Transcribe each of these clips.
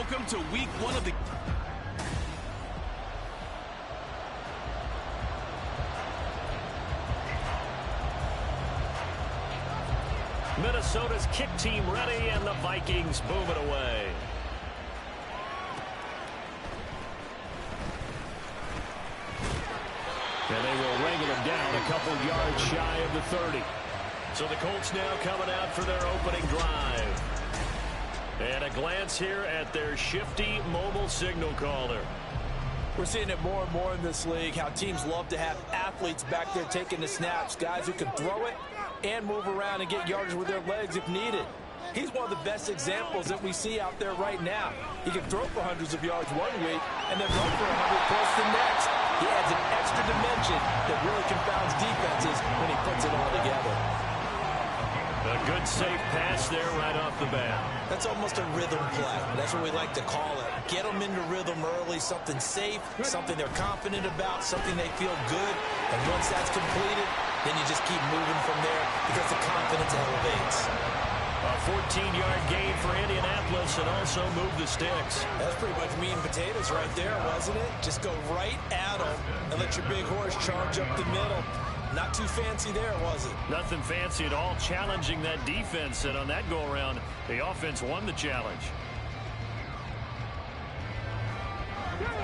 Welcome to week 1 of the... Minnesota's kick team ready, and the Vikings boom it away. And they will wrangle him down a couple yards shy of the 30. So the Colts now coming out for their opening drive. And a glance here at their shifty mobile signal caller. We're seeing it more and more in this league, how teams love to have athletes back there taking the snaps, guys who can throw it and move around and get yardage with their legs if needed. He's one of the best examples that we see out there right now. He can throw for hundreds of yards one week and then run for 100 plus the next. He adds an extra dimension that really confounds defenses when he puts it all together. A good safe pass there right off the bat. That's almost a rhythm play. That's what we like to call it. Get them into rhythm early, something safe, something they're confident about, something they feel good. And once that's completed, then you just keep moving from there because the confidence elevates. A 14-yard gain for Indianapolis and also move the sticks. That's pretty much meat and potatoes right there, wasn't it? Just go right at them and let your big horse charge up the middle. Not too fancy there, was it? Nothing fancy at all, challenging that defense, and on that go-around, the offense won the challenge.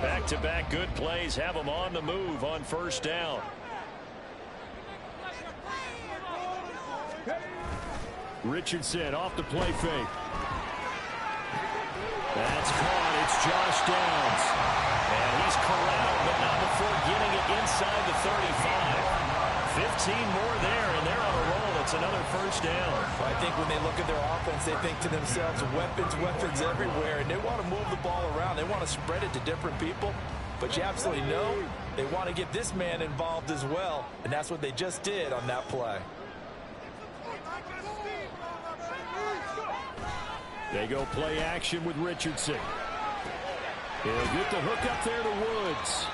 Back-to-back good plays have them on the move on first down. Richardson off the play fake. That's caught. It's Josh Downs. And he's corralled, but not before getting it inside the 35. 15 more there, and they're on a roll. It's another first down. Well, I think when they look at their offense, they think to themselves, weapons everywhere, and they want to move the ball around. They want to spread it to different people, but you absolutely know they want to get this man involved as well, and that's what they just did on that play. They go play action with Richardson. He'll get the hook up there to Woods.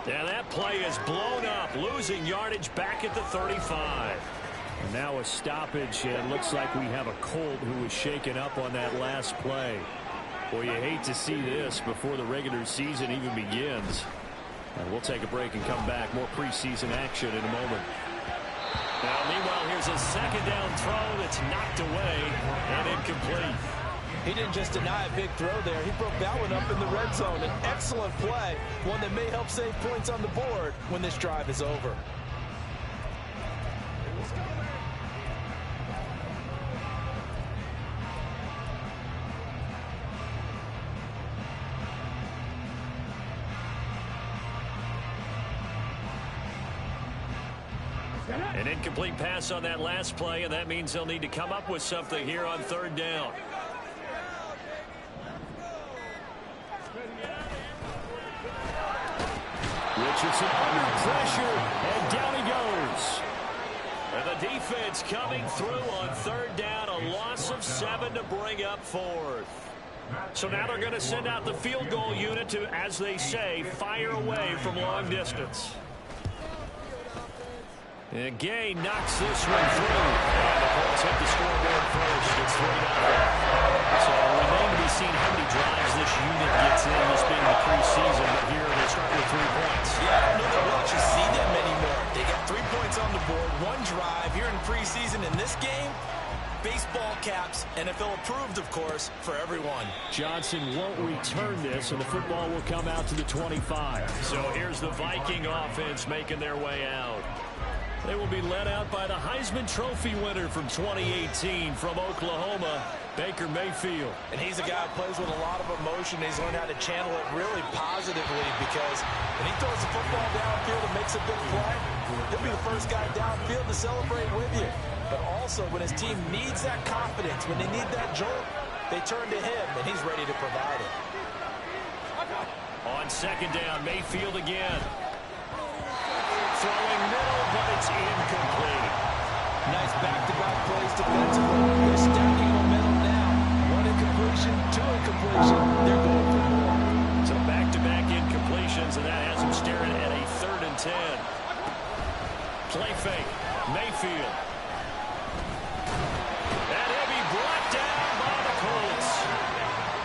And that play is blown up, losing yardage back at the 35. And now a stoppage, and it looks like we have a Colt who was shaken up on that last play. Boy, you hate to see this before the regular season even begins. And we'll take a break and come back. More preseason action in a moment. Now, meanwhile, here's a second down throw that's knocked away and incomplete. He didn't just deny a big throw there. He broke that one up in the red zone. An excellent play, one that may help save points on the board when this drive is over. An incomplete pass on that last play, and that means they'll need to come up with something here on third down. Richardson under pressure, and down he goes. And the defense coming through on third down, a loss of 7 to bring up fourth. So now they're going to send out the field goal unit to, as they say, fire away from long distance. And Gay knocks this one through. And the Colts hit the scoreboard first. It's 3-0. So it remains to be seen how many drives this unit gets in, this being the preseason. But here they start with 3 points. Yeah, I don't know that we'll actually see them anymore. They got 3 points on the board, 1 drive here in preseason. In this game, baseball caps, NFL approved, of course, for everyone. Johnson won't return this, and the football will come out to the 25. So here's the Viking offense making their way out. They will be led out by the Heisman Trophy winner from 2018 from Oklahoma, Baker Mayfield. And he's a guy who plays with a lot of emotion. He's learned how to channel it really positively because when he throws the football downfield and makes a big play, he'll be the first guy downfield to celebrate with you. But also when his team needs that confidence, when they need that jolt, they turn to him, and he's ready to provide it. On second down, Mayfield again. Throwing middle, but it's incomplete. Nice back-to-back plays defensively. They're stacking momentum now. 1 incompletion, 2 incompletion. They're going for more. So back-to-back incompletions, and that has them staring at a 3rd and 10. Play fake. Mayfield. And he'll be brought down by the Colts.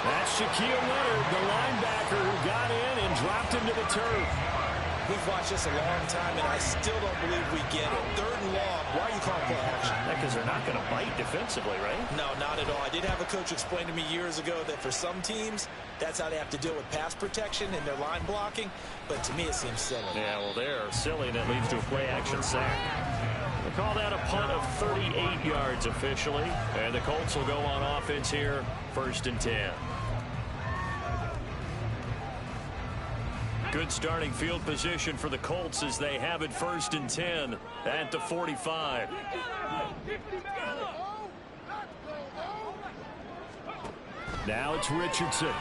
That's Shaquille Leonard, the linebacker who got in and dropped him to the turf. We've watched this a long time, and I still don't believe we get it. 3rd and long. Why are you calling play action? Because they're not going to bite defensively, right? No, not at all. I did have a coach explain to me years ago that for some teams, that's how they have to deal with pass protection and their line blocking. But to me, it seems silly. Yeah, well, they're silly, and that leads to a play-action sack. They call that a punt of 38 yards officially. And the Colts will go on offense here, 1st and 10. Good starting field position for the Colts as they have it 1st and 10 at the 45. Now it's Richardson.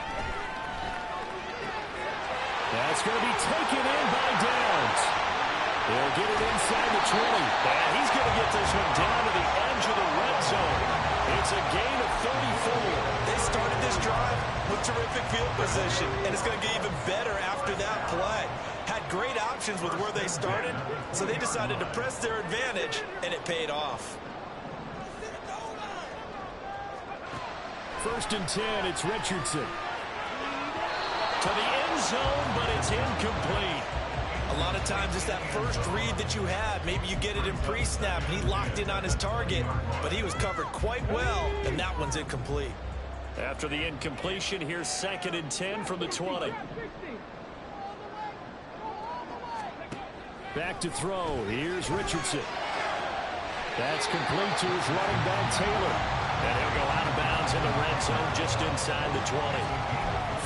That's going to be taken in by Downs. He'll get it inside the 20. And he's going to get this one down to the edge of the red zone. It's a gain of 34. They started this drive with terrific field position, and it's going to get even better after that play. Had great options with where they started, so they decided to press their advantage, and it paid off. 1st and 10, it's Richardson. To the end zone, but it's incomplete. A lot of times it's that first read that you have. Maybe you get it in pre-snap, and he locked in on his target, but he was covered quite well, and that one's incomplete. After the incompletion, here's 2nd and 10 from the 20. Back to throw. Here's Richardson. That's complete to his running back, Taylor. And he'll go out of bounds in the red zone just inside the 20.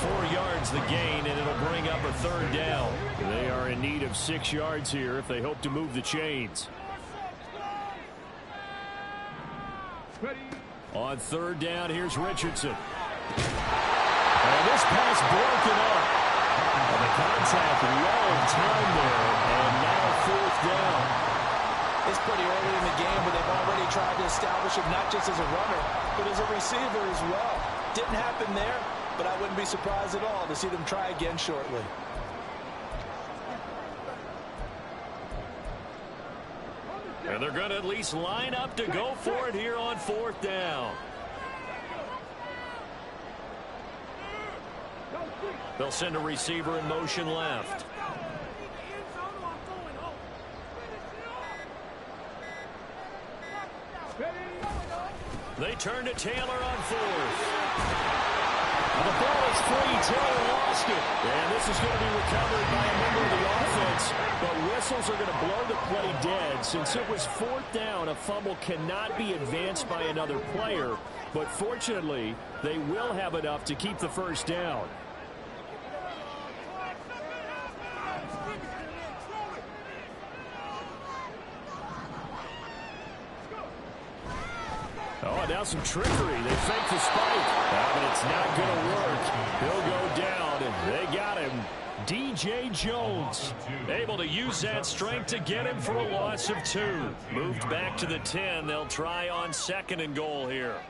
4 yards the gain, and it'll bring up a 3rd down. They are in need of 6 yards here if they hope to move the chains. On 3rd down, here's Richardson. And this pass broken up. And the contact long time there, and now 4th down. It's pretty early in the game, but they've already tried to establish him not just as a runner, but as a receiver as well. Didn't happen there, but I wouldn't be surprised at all to see them try again shortly. And they're going to at least line up to go for it here on 4th down. They'll send a receiver in motion left. They turn to Taylor on 4th. The ball is free. Taylor lost it. And this is going to be recovered by a member of the offense. But whistles are going to blow the play dead. Since it was 4th down, a fumble cannot be advanced by another player. But fortunately, they will have enough to keep the 1st down. Oh, now some trickery. They fake the spike. But it's not going to work. He'll go down, and they got him. DJ Jones able to use that strength to get him for a loss of 2. Moved back to the 10. They'll try on 2nd and goal here.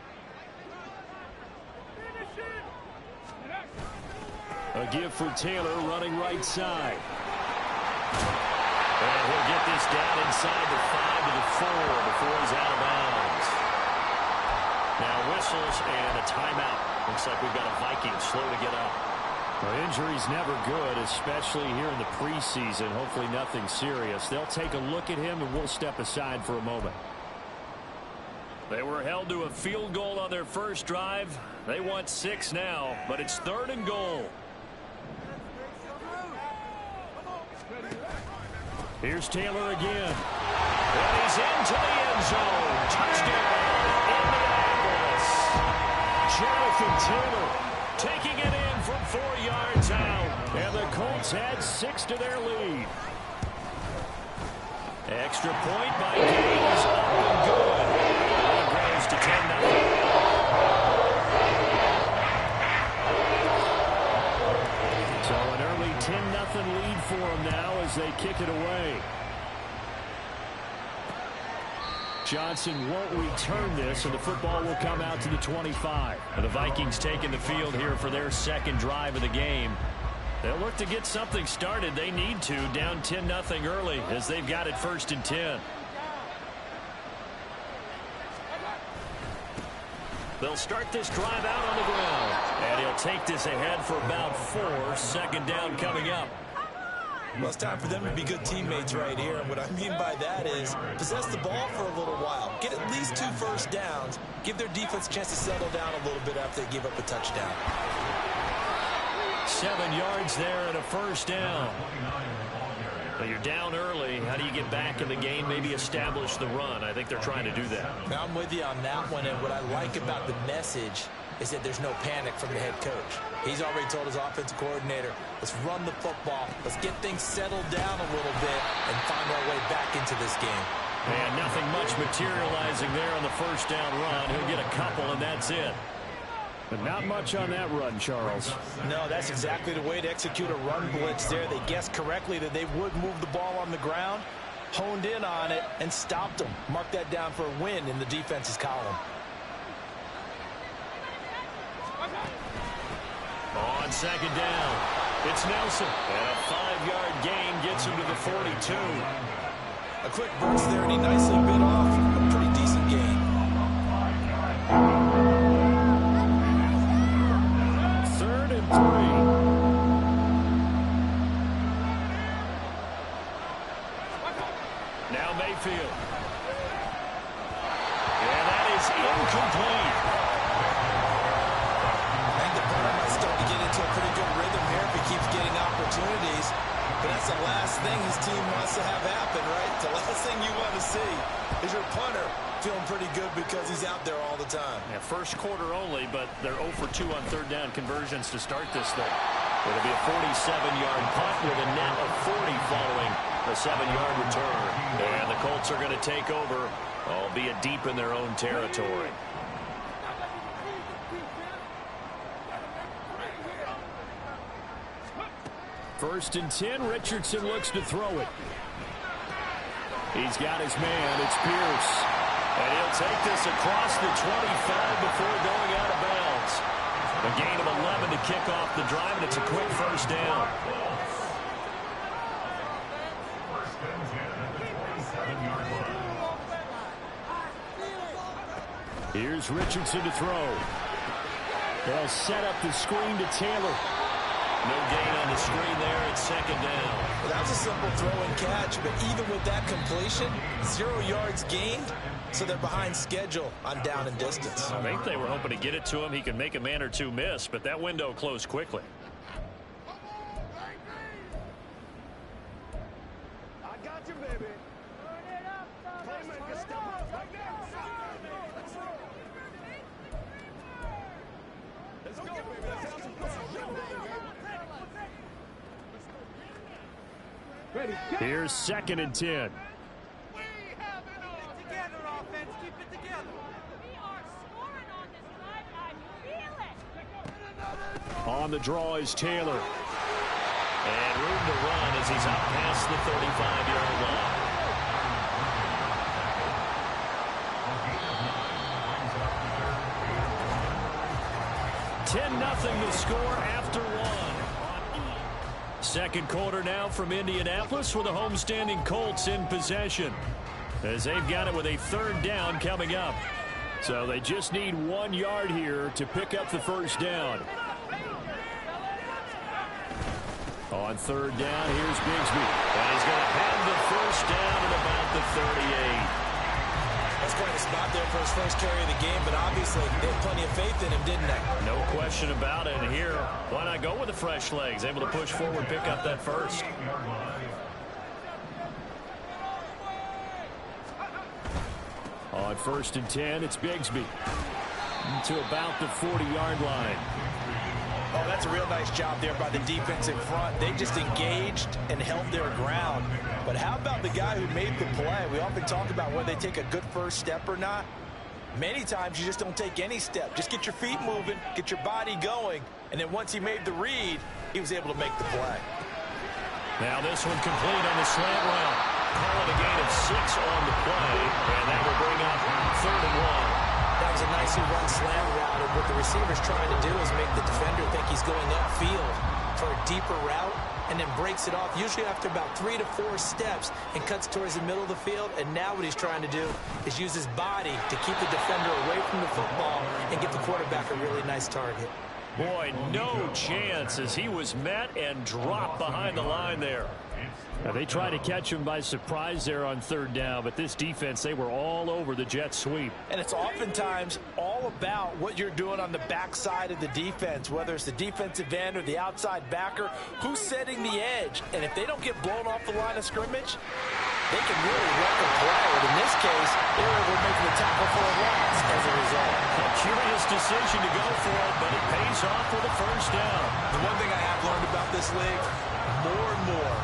A give for Taylor running right side. And he'll get this down inside the 5 to the 4 before he's out of bounds. Now whistles and a timeout. Looks like we've got a Viking slow to get up. Well, injury's never good, especially here in the preseason. Hopefully nothing serious. They'll take a look at him, and we'll step aside for a moment. They were held to a field goal on their first drive. They want 6 now, but it's 3rd and goal. Here's Taylor again. And he's into the end zone. Touchdown, Indianapolis. Jonathan Taylor taking it in from 4 yards out. And the Colts add 6 to their lead. Extra point by Gaines, up and good. It grows to 10-0. So an early 10-0 lead for them now as they kick it away. Johnson won't return this, and the football will come out to the 25. And the Vikings taking the field here for their 2nd drive of the game. They'll look to get something started. They need to, down 10-0 early as they've got it 1st and 10. They'll start this drive out on the ground. And he'll take this ahead for about 4. Second down coming up. Well, it's time for them to be good teammates right here. And what I mean by that is possess the ball for a little while. Get at least 2 first downs. Give their defense a chance to settle down a little bit after they give up a touchdown. 7 yards there and a first down. But you're down early. How do you get back in the game, maybe establish the run? I think they're trying to do that. Now, I'm with you on that one, and what I like about the message is that there's no panic from the head coach. He's already told his offensive coordinator, let's run the football, let's get things settled down a little bit and find our way back into this game. And nothing much materializing there on the first down run. He'll get a couple, and that's it. But not much on that run, Charles. No, that's exactly the way to execute a run blitz there. They guessed correctly that they would move the ball on the ground, honed in on it, and stopped them. Mark that down for a win in the defense's column. On second down, it's Nelson. And a 5-yard gain gets him to the 42. A quick burst there, and he nicely bit off a pretty decent gain. Third and 3. Now Mayfield. And that is incomplete. I think the punter might start to get into a pretty good rhythm here if he keeps getting opportunities. But that's the last thing his team wants to have happen, right? The last thing you want to see is your punter feeling pretty good because he's out there all the time. Yeah, first quarter only, but they're 0 for 2 on third down conversions to start this thing. It'll be a 47-yard punt with a net of 40 following a 7-yard return. And the Colts are going to take over, albeit deep in their own territory. First and 10, Richardson looks to throw it. He's got his man, it's Pierce. And he'll take this across the 25 before going out of bounds. A gain of 11 to kick off the drive, and it's a quick first down. Here's Richardson to throw. They'll set up the screen to Taylor. No gain on the screen there. It's second down. Well, that was a simple throw and catch, but even with that completion, 0 yards gained, so they're behind schedule on down and distance. I think they were hoping to get it to him. He can make a man or two miss, but that window closed quickly. I got you, baby. Playmaker step up right there. Let's go, baby. Let's have some fun. Ready. Here's second and 10. We have it all together, offense. Keep it together. We are scoring on this drive, and I feel it. On the draw is Taylor. And room to run as he's out past the 35-yard line. 10-0 the score after 1. Second quarter now from Indianapolis with the homestanding Colts in possession, as they've got it with a third down coming up. So they just need 1 yard here to pick up the first down. On third down, here's Bigsby. And he's going to have the first down at about the 38. That's quite a spot there for his first carry of the game, but obviously they had plenty of faith in him, didn't they? No question about it. And here, why not go with the fresh legs? Able to push forward, pick up that first. On first and 10, it's Bigsby to about the 40-yard line. Oh, that's a real nice job there by the defense in front. They just engaged and held their ground. But how about the guy who made the play? We often talk about whether they take a good first step or not. Many times you just don't take any step. Just get your feet moving, get your body going, and then once he made the read, he was able to make the play. Now this one complete on the slant route. Calling a gain of 6 on the play, and that will bring up third and 1. That was a nicely run slant route, and what the receiver's trying to do is make the defender think he's going upfield for a deeper route, and then breaks it off, usually after about 3 to 4 steps, and cuts towards the middle of the field. And now what he's trying to do is use his body to keep the defender away from the football and give the quarterback a really nice target. Boy, no chance as he was met and dropped behind the line there. Now, they tried to catch him by surprise there on third down, but this defense, they were all over the jet sweep. And it's oftentimes all about what you're doing on the backside of the defense, whether it's the defensive end or the outside backer, who's setting the edge. And if they don't get blown off the line of scrimmage, they can really wreck a play. And in this case, they were able to make the tackle for a loss as a result. A curious decision to go for it, but it pays off with a first down. The one thing I have learned about this league, more and more,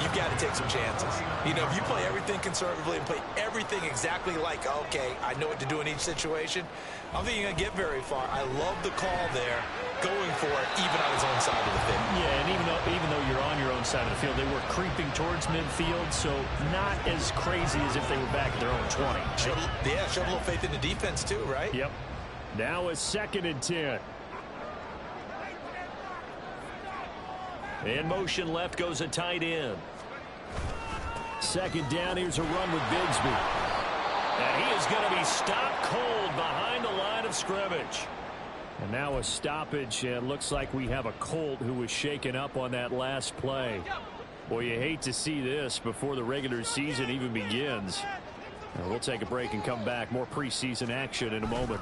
you've got to take some chances. You know, if you play everything conservatively and play everything exactly like, okay, I know what to do in each situation, I don't think you're going to get very far. I love the call there, going for it, even on his own side of the field. Yeah, and even though you're on your own side of the field, they were creeping towards midfield, so not as crazy as if they were back at their own 20. Showed a little faith in the defense too, right? Yep. Now a 2nd and 10. In motion left goes a tight end. 2nd down, here's a run with Bigsby. And he is going to be stopped cold behind the line of scrimmage. And now a stoppage, and looks like we have a Colt who was shaken up on that last play. Boy, you hate to see this before the regular season even begins. Now, we'll take a break and come back. More preseason action in a moment.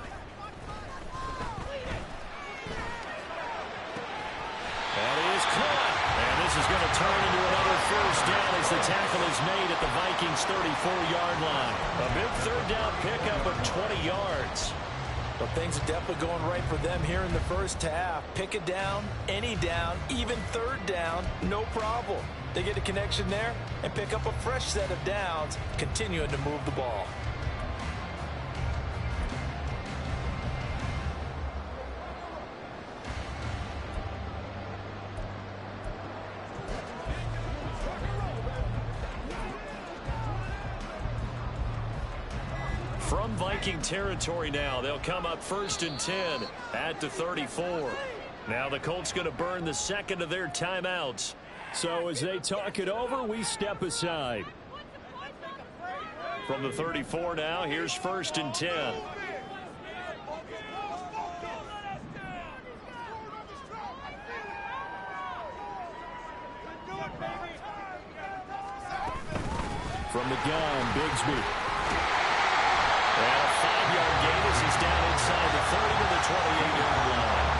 That is caught. And this is going to turn into another first down as the tackle is made at the Vikings' 34-yard line. A big third down pickup of 20 yards. But things are definitely going right for them here in the first half. Pick a down, any down, even third down, no problem. They get a connection there and pick up a fresh set of downs, continuing to move the ball. From Viking territory now, they'll come up 1st and 10 at the 34. Now the Colts going to burn the second of their timeouts. So as they talk it over, we step aside. From the 34 now, here's 1st and 10. From the gun, Bigsby. And a 5-yard gain as he's down inside the 30 to the 28-yard line.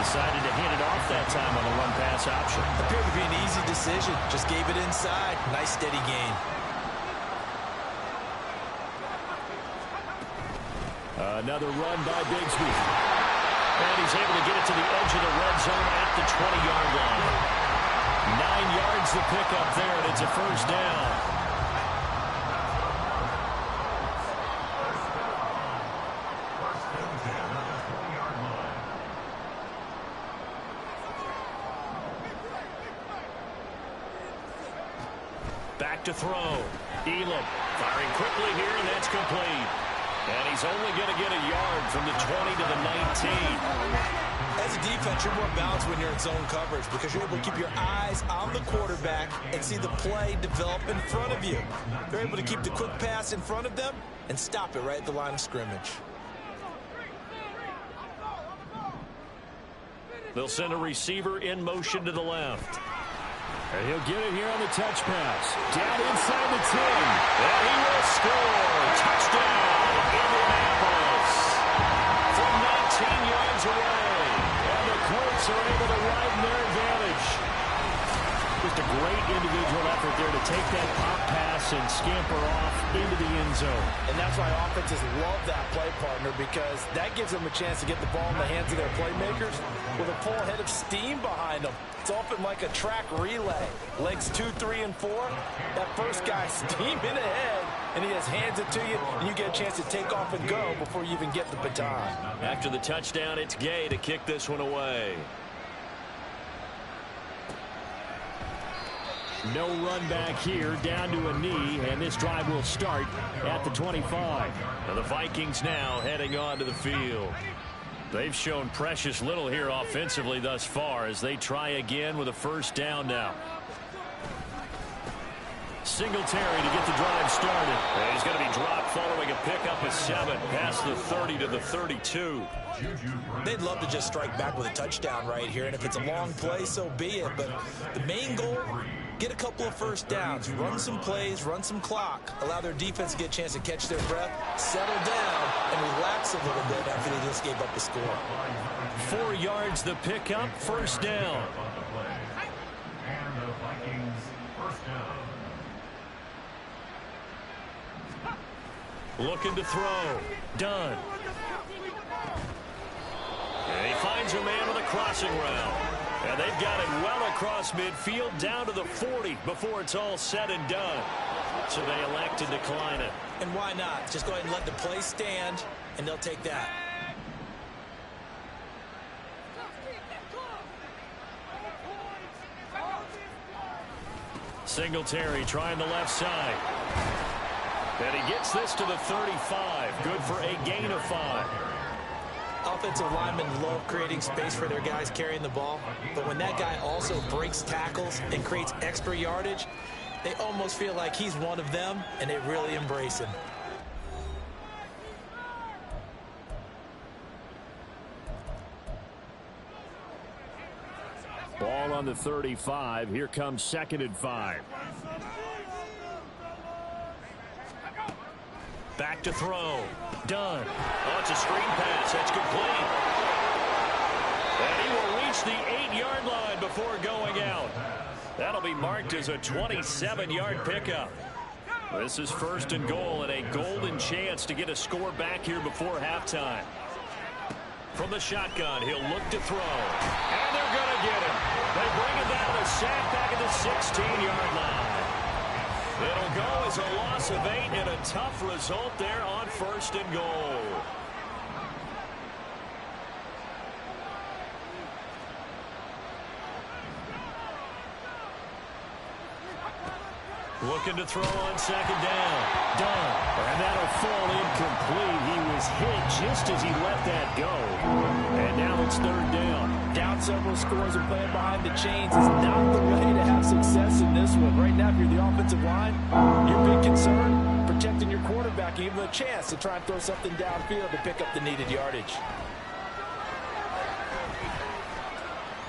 Decided to hand it off that time on the run-pass option. Appeared to be an easy decision. Just gave it inside. Nice steady gain. Another run by Bigsby. And he's able to get it to the edge of the red zone at the 20-yard line. 9 yards to pick up there, and it's a first down. Back to throw. Elam firing quickly here, and that's complete. And he's only going to get a yard from the 20 to the 19. As a defense, you're more balanced when you're in zone coverage because you're able to keep your eyes on the quarterback and see the play develop in front of you. They're able to keep the quick pass in front of them and stop it right at the line of scrimmage. They'll send a receiver in motion to the left. And he'll get it here on the touch pass. Down inside the 10. And he will score. Touchdown, Indianapolis. From 19 yards away. And the Colts are able to widen their advantage. Just a great individual effort there to take that pop pass and scamper off into the end zone. And that's why offenses love that play partner, because that gives them a chance to get the ball in the hands of their playmakers with a full head of steam behind them. It's often like a track relay. Legs 2, 3, and 4. That first guy steaming ahead, and he just hands it to you, and you get a chance to take off and go before you even get the baton. After the touchdown, it's Gay to kick this one away. No run back here, down to a knee, and this drive will start at the 25. And the Vikings now heading onto the field. They've shown precious little here offensively thus far as they try again with a first down now. Singletary to get the drive started. And he's going to be dropped following a pickup of 7 past the 30 to the 32. They'd love to just strike back with a touchdown right here, and if it's a long play, so be it. But the main goal, get a couple of first downs, run some plays, run some clock, allow their defense to get a chance to catch their breath, settle down, and relax a little bit after they just gave up the score. 4 yards the pickup, first down. Looking to throw. Done. And he finds a man with a crossing route. And they've got it well across midfield down to the 40 before it's all said and done. So they elect to decline it. And why not? Just go ahead and let the play stand, and they'll take that. Singletary trying the left side. And he gets this to the 35. Good for a gain of 5. Offensive linemen love creating space for their guys carrying the ball, but when that guy also breaks tackles and creates extra yardage, they almost feel like he's one of them, and they really embrace him. Ball on the 35. Here comes 2nd and 5. Back to throw. Done. Oh, it's a screen pass. That's complete. And he will reach the 8-yard line before going out. That'll be marked as a 27-yard pickup. This is 1st and goal and a golden chance to get a score back here before halftime. From the shotgun, he'll look to throw. And they're going to get him. They bring it down, a sack back at the 16-yard line. It'll go as a loss of 8 and a tough result there on 1st and goal. Looking to throw on 2nd down. Done. And that'll fall incomplete. He was hit just as he let that go. And now it's 3rd down. Down several scores and playing behind the chains is not the way to have success in this one. Right now, if you're the offensive line, your big concern, protecting your quarterback, and even a chance to try and throw something downfield to pick up the needed yardage.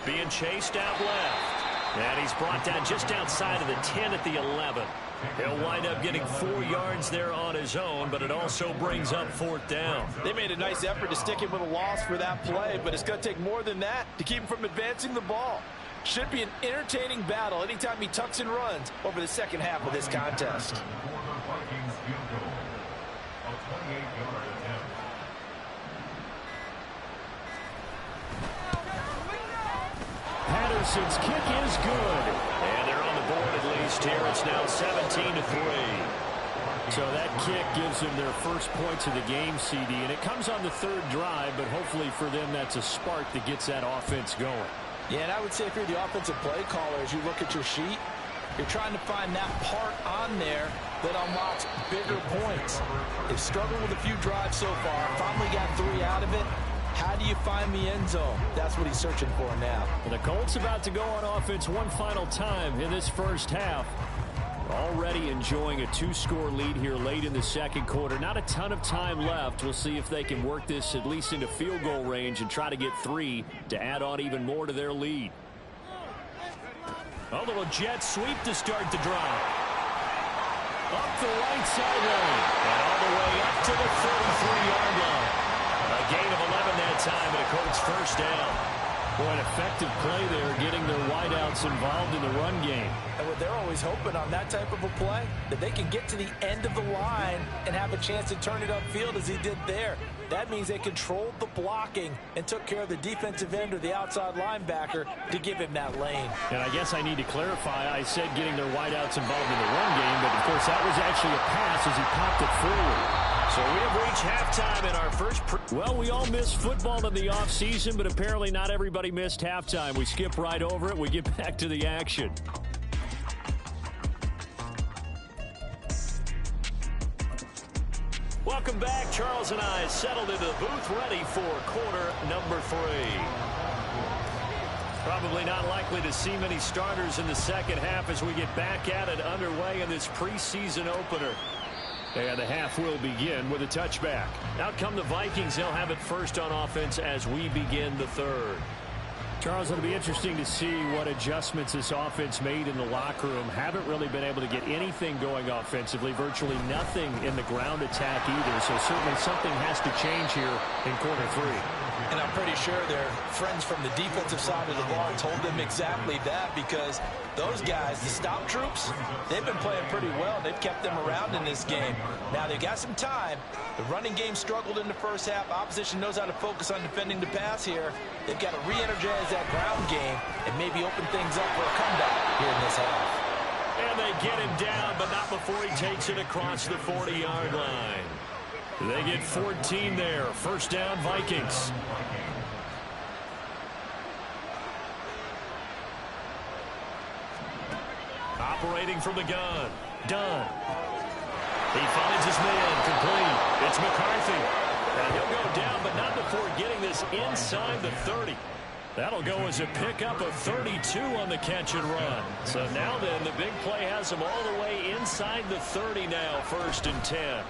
Being chased out left. And he's brought down just outside of the 10 at the 11. He'll wind up getting 4 yards there on his own, but it also brings up 4th down. They made a nice effort to stick him with a loss for that play, but it's going to take more than that to keep him from advancing the ball. Should be an entertaining battle anytime he tucks and runs over the second half of this contest. Patterson's kick is good. And they're on the board at least here. It's now 17-3. So that kick gives them their first points of the game, CD. And it comes on the 3rd drive, but hopefully for them that's a spark that gets that offense going. Yeah, and I would say if you're the offensive play caller, as you look at your sheet, you're trying to find that part on there that unlocks bigger points. They've struggled with a few drives so far. Finally got 3 out of it. How do you find the end zone? That's what he's searching for now. And the Colts about to go on offense one final time in this first half. Already enjoying a 2-score lead here late in the 2nd quarter. Not a ton of time left. We'll see if they can work this at least into field goal range and try to get 3 to add on even more to their lead. A little jet sweep to start the drive. Up the right sideline. And all the way up to the 33-yard line. A gain of 11 that time, and a Colts first down. Boy, an effective play there, getting their wideouts involved in the run game. And what they're always hoping on that type of a play, that they can get to the end of the line and have a chance to turn it upfield as he did there. That means they controlled the blocking and took care of the defensive end or the outside linebacker to give him that lane. And I guess I need to clarify, I said getting their wideouts involved in the run game, but of course that was actually a pass as he popped it forward. So we have reached halftime in our first. Well, we all miss football in the offseason, but apparently not everybody missed halftime. We skip right over it. We get back to the action. Welcome back. Charles and I settled into the booth ready for quarter number 3. Probably not likely to see many starters in the second half as we get back at it underway in this preseason opener. And the half will begin with a touchback. Out come the Vikings. They'll have it first on offense as we begin the third. Charles, it'll be interesting to see what adjustments this offense made in the locker room. Haven't really been able to get anything going offensively, virtually nothing in the ground attack either. So certainly something has to change here in quarter three. And I'm pretty sure their friends from the defensive side of the ball told them exactly that, because those guys, the stop troops, they've been playing pretty well. They've kept them around in this game. Now they've got some time. The running game struggled in the first half. Opposition knows how to focus on defending the pass here. They've got to re-energize that ground game and maybe open things up for a comeback here in this half. And they get him down, but not before he takes it across the 40-yard line. They get 14 there. First down, Vikings. Operating from the gun. Dunn. He finds his man. Complete. It's McCarthy. And he'll go down, but not before getting this inside the 30. That'll go as a pickup of 32 on the catch and run. So now then, the big play has him all the way inside the 30 now, 1st and 10.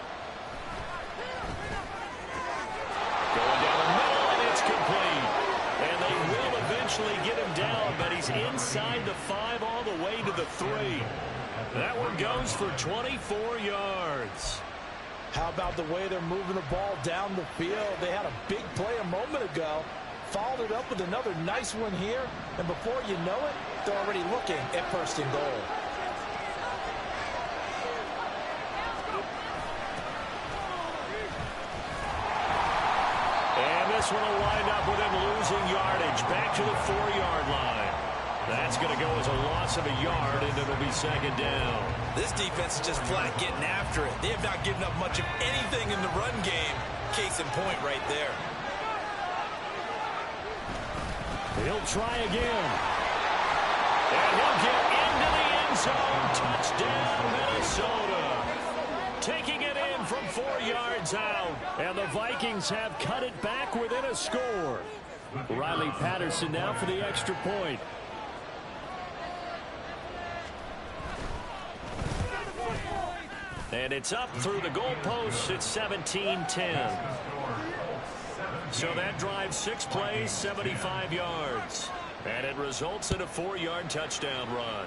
Going down the middle, and it's complete. And they will eventually get him down, but he's inside the 5 all the way to the 3. That one goes for 24 yards. How about the way they're moving the ball down the field? They had a big play a moment ago. Followed it up with another nice one here. And before you know it, they're already looking at 1st and goal. This one will wind up with him losing yardage back to the 4-yard line. That's going to go as a loss of a yard, and it'll be 2nd down. This defense is just flat getting after it. They have not given up much of anything in the run game. Case in point right there. He'll try again. And he'll get into the end zone. Touchdown, Minnesota. Taking it in from 4 yards out. And the Vikings have cut it back within a score. Riley Patterson now for the extra point. And it's up through the goalposts. It's 17-10. So that drives 6 plays, 75 yards. And it results in a 4-yard touchdown run.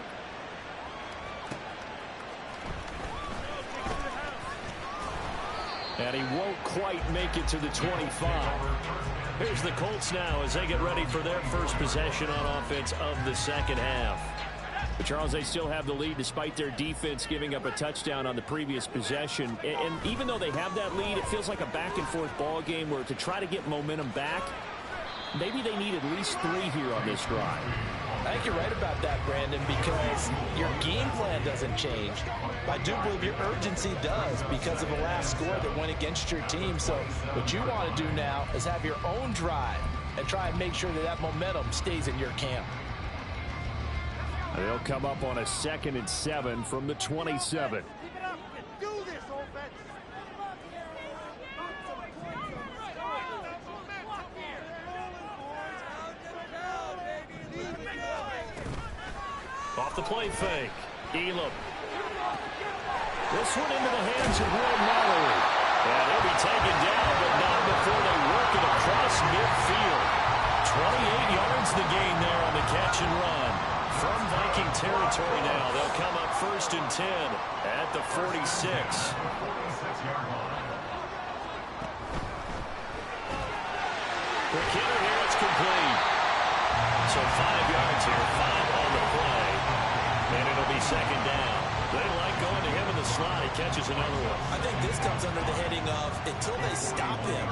And he won't quite make it to the 25. Here's the Colts now as they get ready for their first possession on offense of the second half. But Charles, they still have the lead despite their defense giving up a touchdown on the previous possession. And even though they have that lead, it feels like a back-and-forth ball game where to try to get momentum back, maybe they need at least 3 here on this drive. I think you're right about that, Brandon, because your game plan doesn't change. I do believe your urgency does because of the last score that went against your team. So what you want to do now is have your own drive and try and make sure that that momentum stays in your camp. They'll come up on a 2nd and 7 from the 27. Off the play fake. Elam. This one into the hands of Will Mallory. And he'll be taken down, but not before they work it across midfield. 28 yards the gain there on the catch and run. From Viking territory now, they'll come up 1st and 10 at the 46. For Kinner here, it's complete. So 5 yards here, 5 on the play. And it'll be 2nd down. They like going to him in the slot. He catches another one. I think this comes under the heading of until they stop him,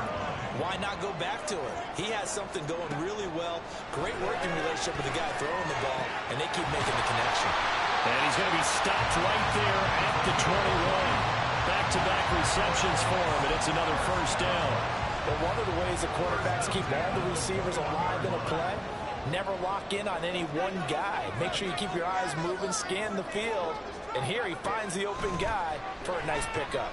why not go back to it? He has something going really well. Great working relationship with the guy throwing the ball, and they keep making the connection. And he's going to be stopped right there at the 21. Back-to-back receptions for him, and it's another 1st down. But one of the ways the quarterbacks keep all the receivers alive in a play, never lock in on any one guy. Make sure you keep your eyes moving, scan the field. And here he finds the open guy for a nice pickup.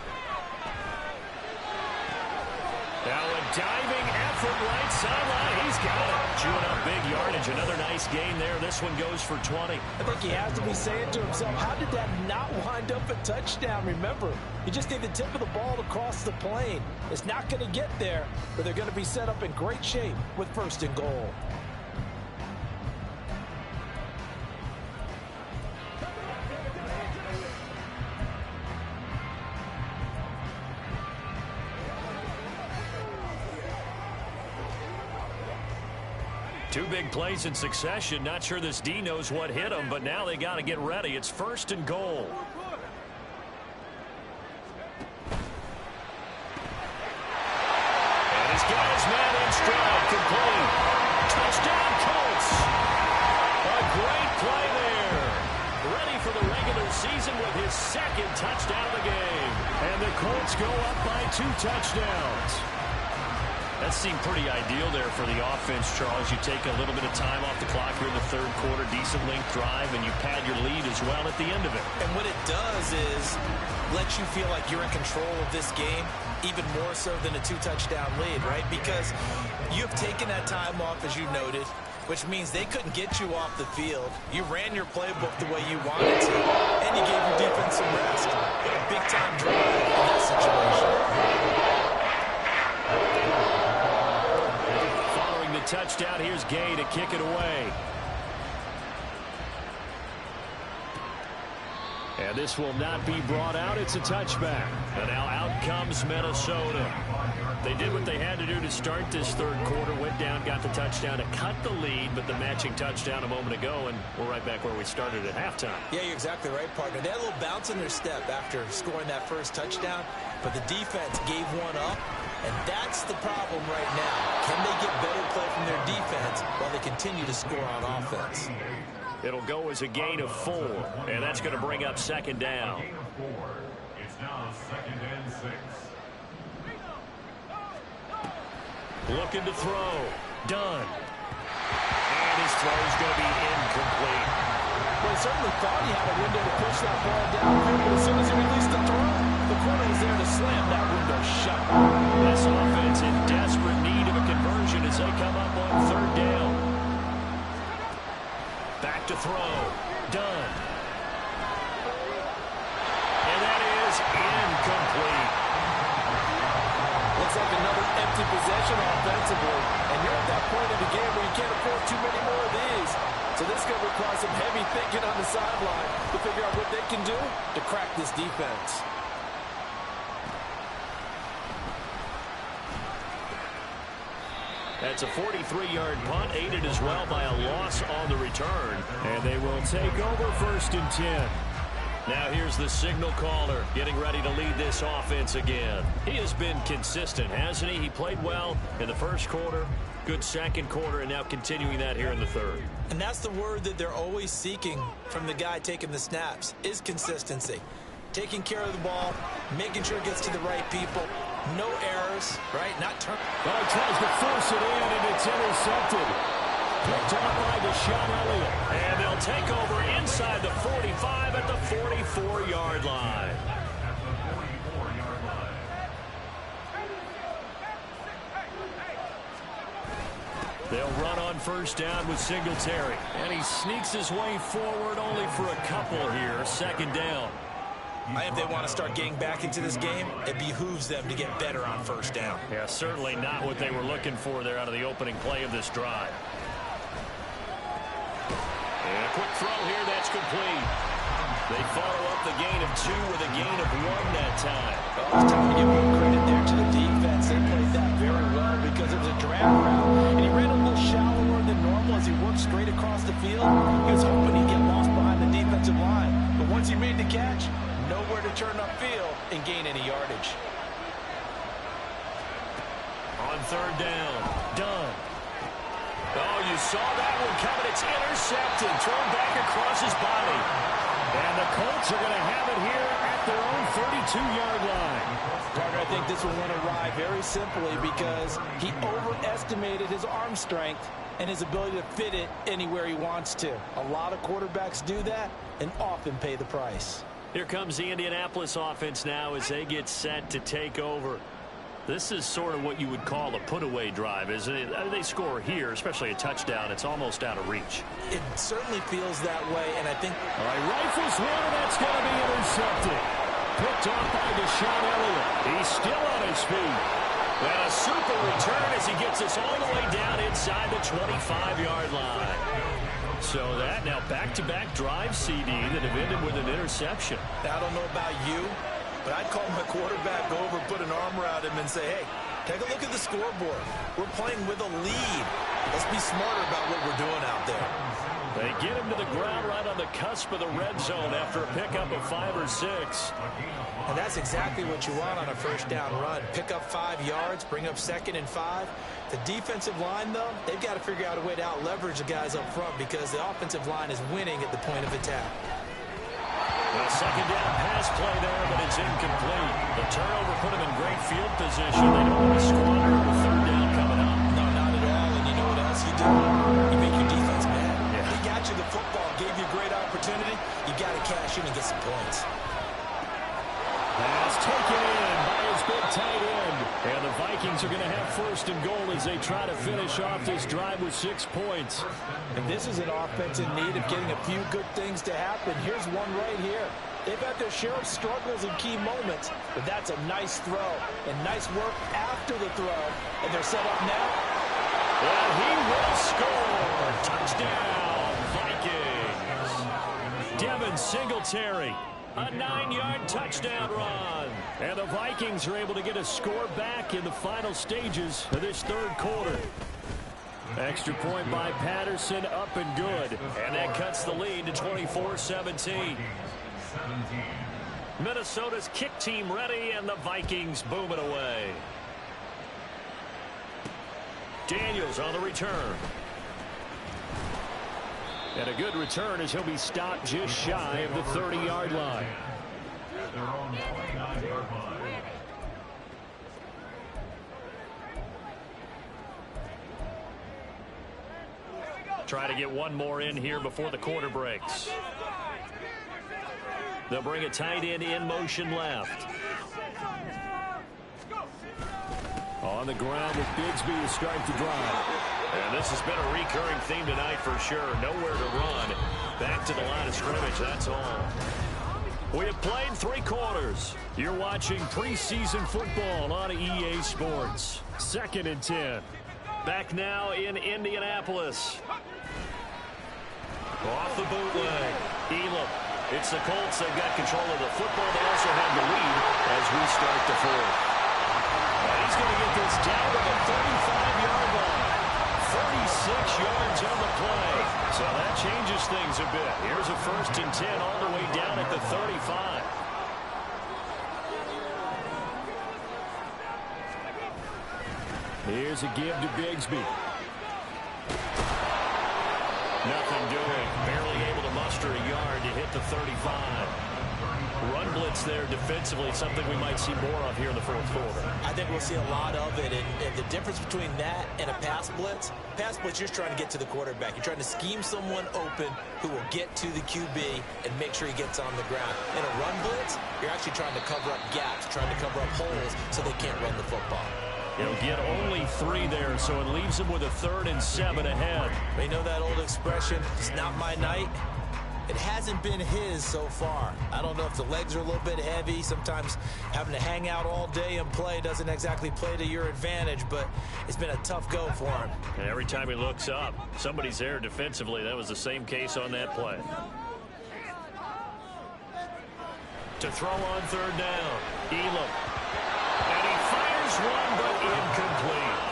Now a diving effort right sideline. He's got it. Chewing up big yardage. Another nice gain there. This one goes for 20. I think he has to be saying to himself, how did that not wind up a touchdown? Remember, you just need the tip of the ball to cross the plane. It's not going to get there, but they're going to be set up in great shape with 1st and goal. Two big plays in succession. Not sure this D knows what hit him, but now they got to get ready. It's 1st and goal. And he's got his man in stride. Complete. Touchdown, Colts. A great play there. Ready for the regular season with his 2nd touchdown of the game. And the Colts go up by 2 touchdowns. That seemed pretty ideal there for the offense, Charles. You take a little bit of time off the clock here in the 3rd quarter, decent length drive, and you pad your lead as well at the end of it. And what it does is let you feel like you're in control of this game, even more so than a 2-touchdown lead, right? Because you've taken that time off, as you noted, which means they couldn't get you off the field. You ran your playbook the way you wanted to, and you gave your defense some rest. A big-time drive in that situation. Touchdown. Here's Gay to kick it away. And this will not be brought out. It's a touchback. And now out comes Minnesota. They did what they had to do to start this 3rd quarter. Went down, got the touchdown to cut the lead, but the matching touchdown a moment ago, and we're right back where we started at halftime. Yeah, you're exactly right, partner. They had a little bounce in their step after scoring that 1st touchdown, but the defense gave one up. And that's the problem right now. Can they get better play from their defense while they continue to score on offense? It'll go as a gain of 4, and that's going to bring up 2nd down. It's now 2nd and 6. Looking to throw. Done. And his throw is going to be incomplete. Well, he certainly thought he had a window to push that ball downfield, but as soon as he released the throw, the corner was there to slam that window shut. This offense in desperate need of a conversion as they come up on 3rd down. Back to throw. Done. And that is incomplete. Looks like another empty possession offensively. And you're at that point in the game where you can't afford too many more of these. So this is going to require some heavy thinking on the sideline to figure out what they can do to crack this defense. That's a 43-yard punt, aided as well by a loss on the return. And they will take over 1st and 10. Now here's the signal caller getting ready to lead this offense again. He has been consistent, hasn't he? He played well in the 1st quarter, good 2nd quarter, and now continuing that here in the 3rd. And that's the word that they're always seeking from the guy taking the snaps, is consistency. Taking care of the ball, making sure it gets to the right people. No errors, right? Not turn. Well, he tries to force it in, and it's intercepted. Picked up by Deshaun Elliott. And they'll take over inside the 45 at the 44-yard line. They'll run on 1st down with Singletary. And he sneaks his way forward only for a couple here. 2nd down. If they want to start getting back into this game, it behooves them to get better on 1st down. Yeah, certainly not what they were looking for there out of the opening play of this drive. And a quick throw here, that's complete. They follow up the gain of 2 with a gain of 1 that time. Well, it's time to give more credit there to the defense. They played that very well because it was a drag route, and he ran a little shallower than normal as he worked straight across the field. He was hoping he'd get lost behind the defensive line, but once he made the catch, nowhere to turn upfield and gain any yardage. On 3rd down, done. Oh, you saw that one coming. It's intercepted, thrown back across his body. And the Colts are going to have it here at their own 32-yard line. Parker, I think this one went awry very simply because he overestimated his arm strength and his ability to fit it anywhere he wants to. A lot of quarterbacks do that and often pay the price. Here comes the Indianapolis offense now as they get set to take over. This is sort of what you would call a put-away drive, isn't it? I mean, they score here, especially a touchdown. It's almost out of reach. It certainly feels that way, and I think... All right, rifles one, and that's going to be intercepted. Picked off by Deshaun Elliott. He's still on his feet. And a super return as he gets us all the way down inside the 25-yard line. So that now back-to-back drive CD that have ended with an interception. I don't know about you, but I'd call my quarterback over, put an arm around him, and say, hey, take a look at the scoreboard. We're playing with a lead. Let's be smarter about what we're doing out there. They get him to the ground right on the cusp of the red zone after a pickup of 5 or 6. And that's exactly what you want on a first down run. Pick up 5 yards, bring up 2nd and 5. The defensive line, though, they've got to figure out a way to out-leverage the guys up front because the offensive line is winning at the point of attack. A second down pass play there, but it's incomplete. The turnover put him in great field position. They don't want to squander the third down coming up. No, not at all. And you know what else you do? You make your defense mad. Yeah. He got you the football, gave you a great opportunity. You got to cash in and get some points. Pass taken in by his big tight end. And the Vikings are going to have 1st and goal as they try to finish off this drive with 6 points. And this is an offense in need of getting a few good things to happen. Here's one right here. They've had their share of struggles in key moments, but that's a nice throw. And nice work after the throw. And they're set up now. And he will score. Touchdown, Vikings. Devin Singletary. A 9-yard touchdown run. And the Vikings are able to get a score back in the final stages of this third quarter. Extra point by Patterson, up and good. And that cuts the lead to 24-17. Minnesota's kick team ready, and the Vikings boom it away. Daniels on the return. And a good return as he'll be stopped just shy of the 30-yard line. Their own 29-yard line. Try to get one more in here before the quarter breaks. They'll bring a tight end in motion left. On the ground with Bigsby to start the drive. And this has been a recurring theme tonight for sure. Nowhere to run. Back to the line of scrimmage, that's all. We have played 3 quarters. You're watching preseason football on EA Sports. 2nd and 10. Back now in Indianapolis. Off the bootleg. Elam. It's the Colts. They've got control of the football. They also have the lead as we start the 4th. And he's going to get this down to the 35-yard line. 36 yards on the play. So that changes things a bit. Here's a 1st and 10 all the way down at the 35. Here's a give to Bigsby. Nothing doing. Barely able to muster a yard to hit the 35. Run blitz there defensively, something we might see more of here in the 4th quarter. I think we'll see a lot of it, and the difference between that and a pass blitz, you're just trying to get to the quarterback. You're trying to scheme someone open who will get to the QB and make sure he gets on the ground. In a run blitz, you're actually trying to cover up gaps, trying to cover up holes so they can't run the football. He'll get only 3 there, so it leaves him with a 3rd and 7 ahead. They know that old expression, it's not my night. It hasn't been his so far. I don't know if the legs are a little bit heavy. Sometimes having to hang out all day and play doesn't exactly play to your advantage, but it's been a tough go for him. And every time he looks up, somebody's there defensively. That was the same case on that play. To throw on 3rd down, Elam. And he fires one, but incomplete.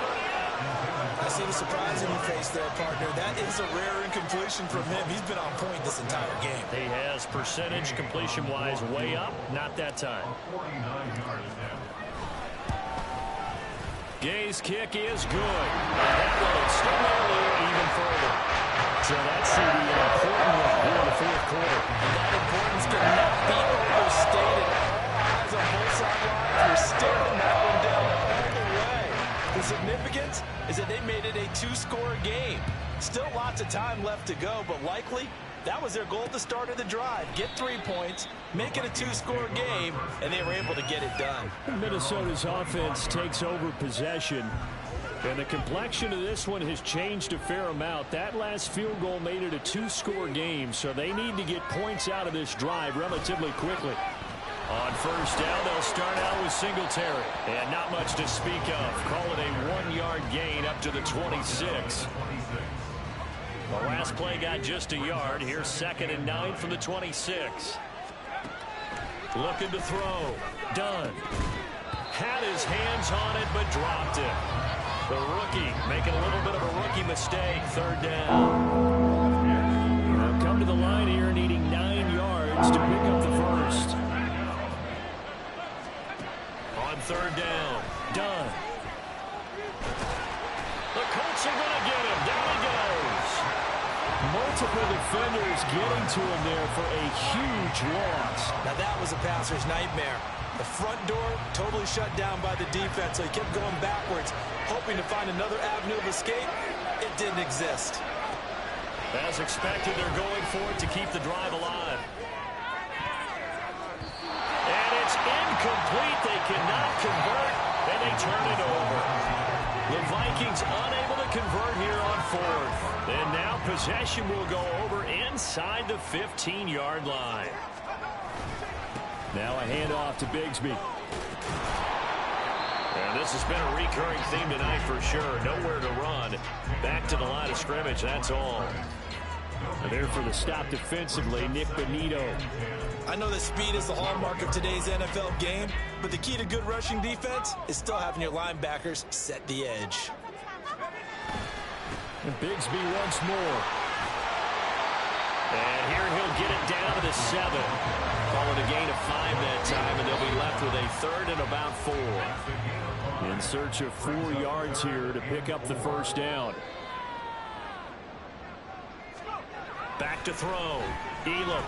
I see the surprise in your face there, partner. That is a rare incompletion from him. He's been on point this entire game. He has percentage completion-wise way up. Not that time. 49 yards down. Gay's kick is good. That will extend their lead even further. So that's the important one here in the 4th quarter. And that importance cannot be overstated. Eyes on both sidelines. You're staring that one down all the way. The significance is that they made it a 2-score game. Still lots of time left to go, but likely That was their goal at the start of the drive. Get 3 points, make it a 2-score game, and they were able to get it done. Minnesota's offense takes over possession. And the complexion of this one has changed a fair amount. That last field goal made it a 2-score game, so they need to get points out of this drive relatively quickly. On first down, they'll start out with Singletary. And not much to speak of. Call it a 1-yard gain up to the 26. The last play got just a yard. Here's 2nd and 9 from the 26. Looking to throw. Dunn. Had his hands on it, but dropped it. The rookie making a little bit of a rookie mistake. 3rd down. They'll come to the line here needing 9 yards to pick up the first. On 3rd down, Dunn. The Colts are going to get him. Down he goes. Multiple defenders getting to him there for a huge loss. Now that was a passer's nightmare. The front door totally shut down by the defense, so he kept going backwards, hoping to find another avenue of escape. It didn't exist. As expected, they're going for it to keep the drive alive. And it's incomplete. They cannot convert, and they turn it over. The Vikings unable to convert here on 4th. And now possession will go over inside the 15-yard line. Now a handoff to Bigsby. And this has been a recurring theme tonight for sure. Nowhere to run. Back to the line of scrimmage, that's all. And there for the stop defensively, Nick Bonito. I know that speed is the hallmark of today's NFL game, but the key to good rushing defense is still having your linebackers set the edge. And Bigsby once more. And here he'll get it down to the 7. Call it a gain of 5 that time, and they'll be left with a 3rd and about 4. In search of 4 yards here to pick up the first down. Back to throw. Elam.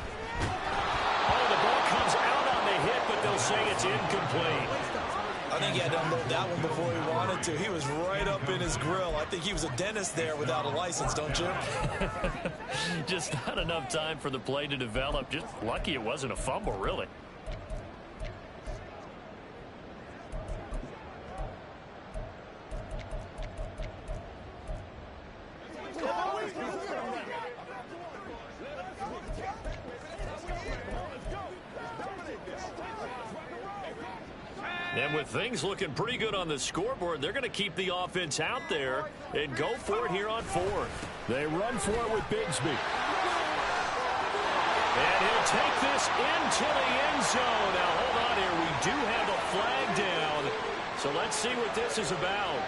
Oh, the ball comes out on the hit, but they'll say it's incomplete. I think he had to unload that one before he wanted to. He was right up in his grill. I think he was a dentist there without a license, don't you? Just not enough time for the play to develop. Just lucky it wasn't a fumble, really. And with things looking pretty good on the scoreboard, they're going to keep the offense out there and go for it here on 4th. They run for it with Bigsby. And he'll take this into the end zone. Now, hold on here. We do have a flag down. So let's see what this is about.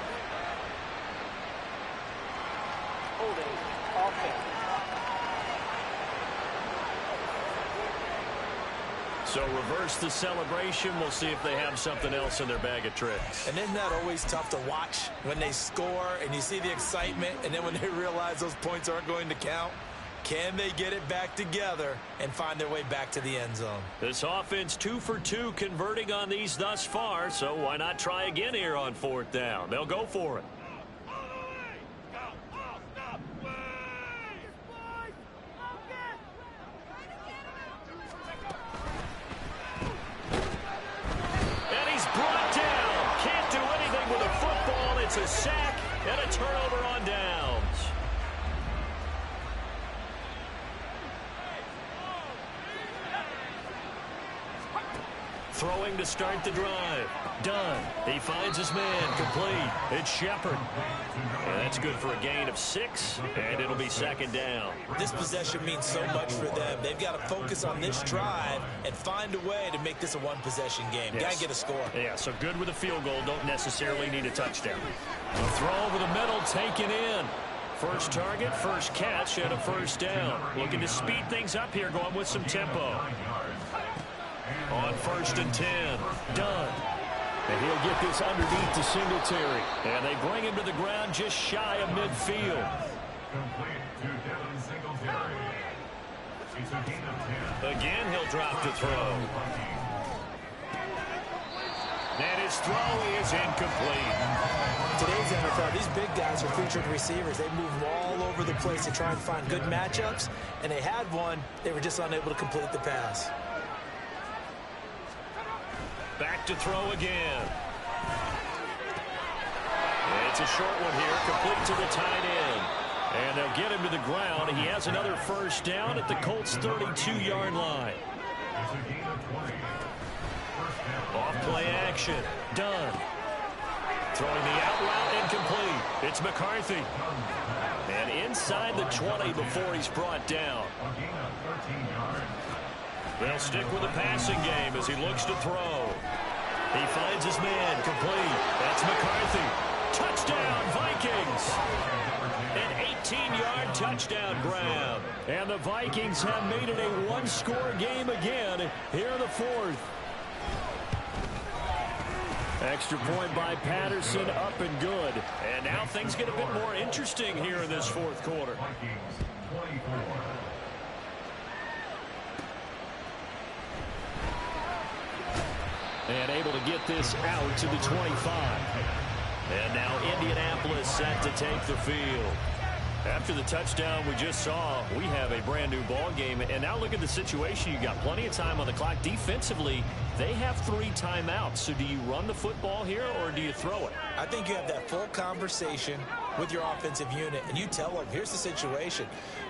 Holding offense. So reverse the celebration. We'll see if they have something else in their bag of tricks. And isn't that always tough to watch when they score and you see the excitement, and then when they realize those points aren't going to count? Can they get it back together and find their way back to the end zone? This offense 2 for 2 converting on these thus far, so why not try again here on 4th down? They'll go for it. It's a sack and a turnover on downs. Throwing to start the drive. Dunn. He finds his man. Complete. It's Shepard. And that's good for a gain of 6, and it'll be 2nd down. This possession means so much for them. They've got to focus on this drive and find a way to make this a one-possession game. Yes. Got to get a score. Yeah, so good with a field goal. Don't necessarily need a touchdown. A throw over the middle, taken in. First target, first catch, and a first down. Looking to speed things up here, going with some tempo. On 1st and 10, Dunn. And he'll get this underneath to Singletary. And they bring him to the ground just shy of midfield. Complete to Devin Singletary. It's a gain of 10. Again, he'll drop to throw. And his his throw is incomplete. Today's NFL, these big guys are featured receivers. They move all over the place to try and find good matchups, and they had one. They were just unable to complete the pass. Back to throw again. It's a short one here, complete to the tight end. And they'll get him to the ground. He has another first down at the Colts' 32-yard line. Off play action. Done. Throwing the out route incomplete. It's McCarthy. And inside the 20 before he's brought down. They'll stick with the passing game as he looks to throw. He finds his man. Complete. That's McCarthy. Touchdown, Vikings. An 18-yard touchdown grab. And the Vikings have made it a one-score game again here in the fourth. Extra point by Patterson, up and good. And now things get a bit more interesting here in this fourth quarter. And able to get this out to the 25. And now Indianapolis set to take the field. After the touchdown we just saw, we have a brand new ball game. And now look at the situation. You got plenty of time on the clock. Defensively, they have 3 timeouts. So do you run the football here or do you throw it? I think you have that full conversation with your offensive unit, and you tell them, here's the situation.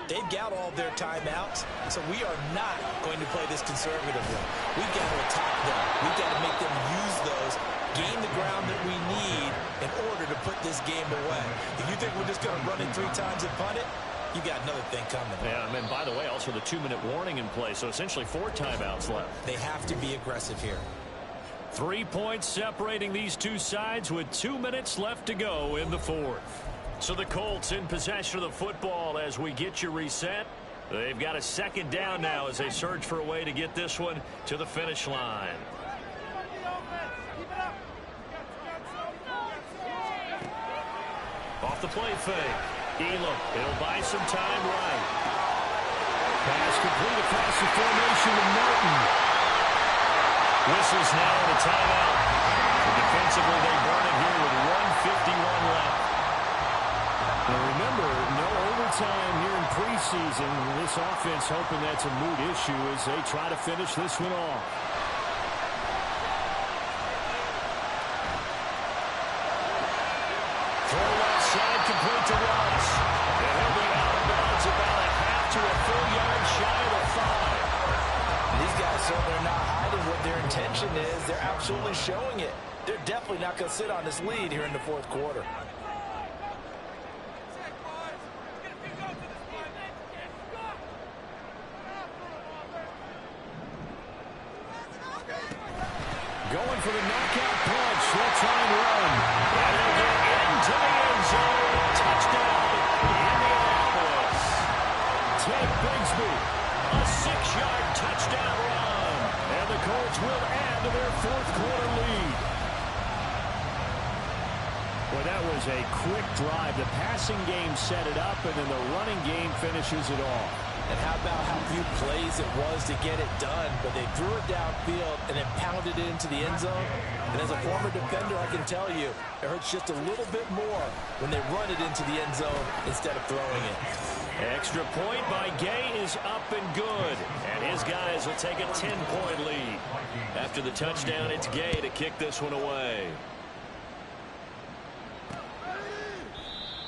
They've got all their timeouts, so we are not going to play this conservatively. We've got to attack them. We've got to make them use those, gain the ground that we need in order to put this game away. If you think we're just going to run it 3 times and punt it, you got another thing coming. Yeah, and by the way, also the 2-minute warning in play, so essentially 4 timeouts left. They have to be aggressive here. 3 points separating these two sides with 2 minutes left to go in the fourth. So the Colts in possession of the football as we get you reset. They've got a second down now as they search for a way to get this one to the finish line. Off the play fake. Elam, it'll buy some time right. Pass complete across the formation to Martin. Whistles now on a timeout. So defensively, they burn it here with 1:51 left. Now remember, no overtime here in preseason. This offense hoping that's a moot issue as they try to finish this one off. Throw left side, complete to Ross. And he'll be out of bounds about a half to a full yard shy of the 5. These guys certainly are not hiding what their intention is. They're absolutely showing it. They're definitely not going to sit on this lead here in the fourth quarter. Going for the knockout punch. They'll try and run. And he'll get into the end zone. Touchdown, Indianapolis. Ted Bigsby. A 6-yard touchdown run. And the Colts will add to their fourth quarter lead. Well, that was a quick drive. The passing game set it up, and then the running game finishes it off. And how about how few plays it was to get it done, but they threw it downfield and then pounded it into the end zone. And as a former defender, I can tell you, it hurts just a little bit more when they run it into the end zone instead of throwing it. Extra point by Gay is up and good. And his guys will take a 10-point lead. After the touchdown, it's Gay to kick this one away.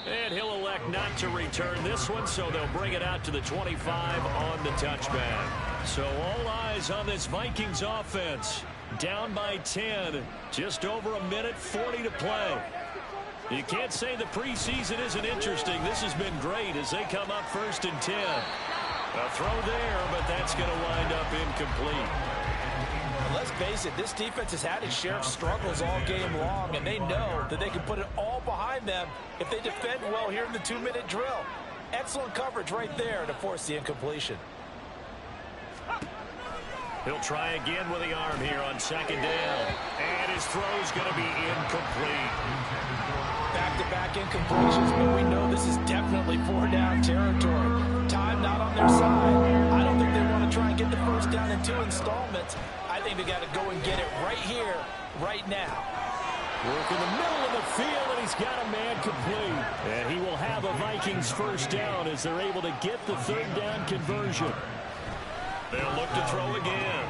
And he'll elect not to return this one, so they'll bring it out to the 25 on the touchback. So all eyes on this Vikings offense. Down by 10, just over a minute 40 to play. You can't say the preseason isn't interesting. This has been great as they come up 1st and 10. A throw there, but that's going to wind up incomplete. Let's face it, this defense has had its share of struggles all game long, and they know that they can put it all behind them if they defend well here in the 2-minute drill. Excellent coverage right there to force the incompletion. He'll try again with the arm here on 2nd down. And his throw's going to be incomplete. Back-to-back incompletions, but we know this is definitely 4-down territory. Time not on their side. I don't think they want to try and get the first down in 2 installments. I think they got to go and get it right here right now. Work in the middle of the field, and he's got a man complete. And he will have a Vikings first down as they're able to get the third down conversion. They'll look to throw again.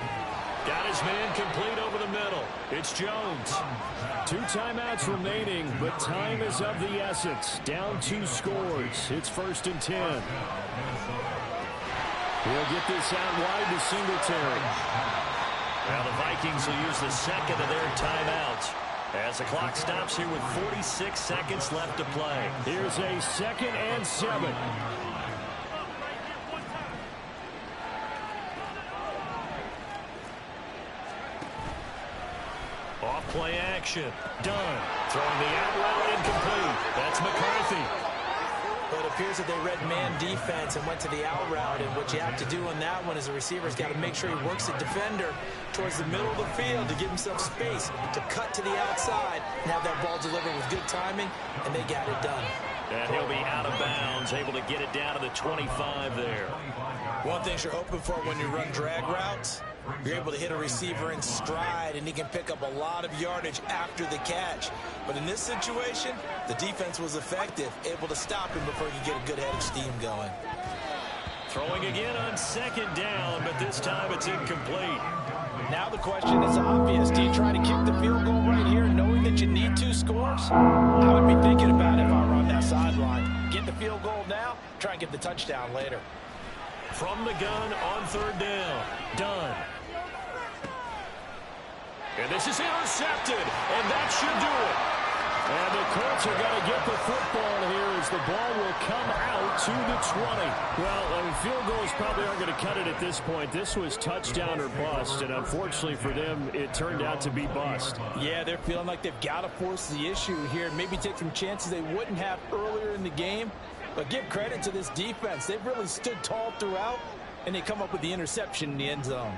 Got his man complete over the middle. It's Jones. 2 timeouts remaining, but time is of the essence. Down 2 scores. It's 1st and 10. He'll get this out wide to Singletary. Now the Vikings will use the second of their timeouts as the clock stops here with 46 seconds left to play. Here's a 2nd and 7. Off play action. Done. Throwing the out route incomplete. That's McCarthy. But it appears that they read man defense and went to the out route. And what you have to do on that one is the receiver's got to make sure he works the defender towards the middle of the field to give himself space to cut to the outside and have that ball delivered with good timing, and they got it done. And he'll be out of bounds, able to get it down to the 25 there. One thing you're hoping for when you run drag routes, you're able to hit a receiver in stride, and he can pick up a lot of yardage after the catch. But in this situation, the defense was effective, able to stop him before he could get a good head of steam going. Throwing again on 2nd down, but this time it's incomplete. Now the question is obvious. Do you try to kick the field goal right here knowing that you need 2 scores? I would be thinking about it if I were on that sideline. Get the field goal now, try and get the touchdown later. From the gun on 3rd down. Done. And this is intercepted, and that should do it. And the Colts are going to get the football here as the ball will come out to the 20. Well, field goals probably aren't going to cut it at this point. This was touchdown or bust, and unfortunately for them, it turned out to be bust. Yeah, they're feeling like they've got to force the issue here and maybe take some chances they wouldn't have earlier in the game. But give credit to this defense. They've really stood tall throughout, and they come up with the interception in the end zone.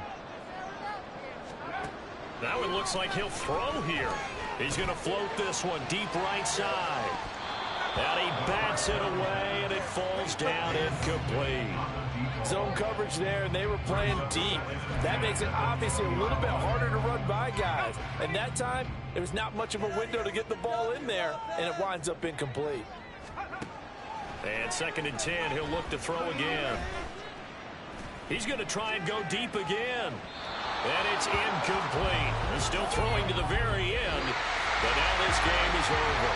That one looks like he'll throw here. He's going to float this one deep right side. And he bats it away, and it falls down incomplete. Zone coverage there, and they were playing deep. That makes it obviously a little bit harder to run by guys. And that time, there was not much of a window to get the ball in there, and it winds up incomplete. And 2nd and 10, he'll look to throw again. He's going to try and go deep again. And it's incomplete. They're still throwing to the very end, but now this game is over.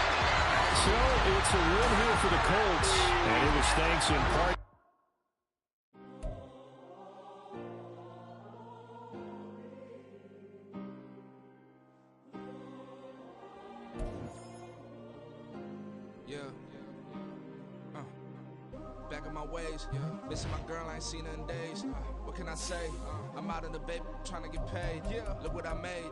So it's a win here for the Colts, and it was thanks in part. Back in my ways, missing my girl, I ain't seen her in days. What can I say? I'm out in the baby, trying to get paid. Look what I made.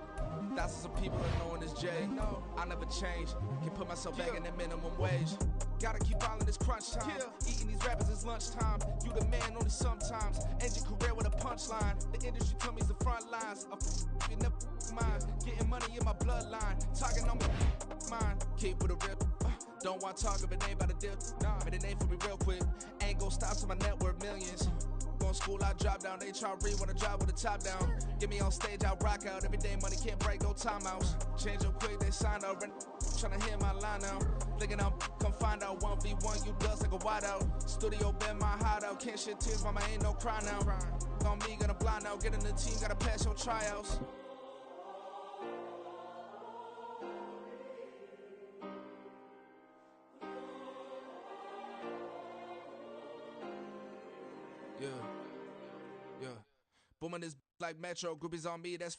Thousands of people are knowing this Jay. I never change. Can put myself back in the minimum wage. Gotta keep following this crunch time. Eating these rappers is lunchtime. You the man only sometimes. End your career with a punchline. The industry told me it's the front lines. You never mind. Getting money in my bloodline. Talking on my mind. Keep with a rip. Don't want to talk if it ain't about a dip. Made a name for me real quick. Ain't gon' stop till my net worth millions. Going school, I drop down. They try to read when I drop with the top down. Get me on stage, I rock out. Every day money can't break, no timeouts. Change up quick, they signed up. Tryna hear my line now. Thinking I'm come find out 1v1, you dust like a wideout. Studio been my hideout. Can't shed tears, mama ain't no cry now. On me, gonna blind out. Get in the team, gotta pass your tryouts. Yeah. Booming this like Metro, groupies on me, that's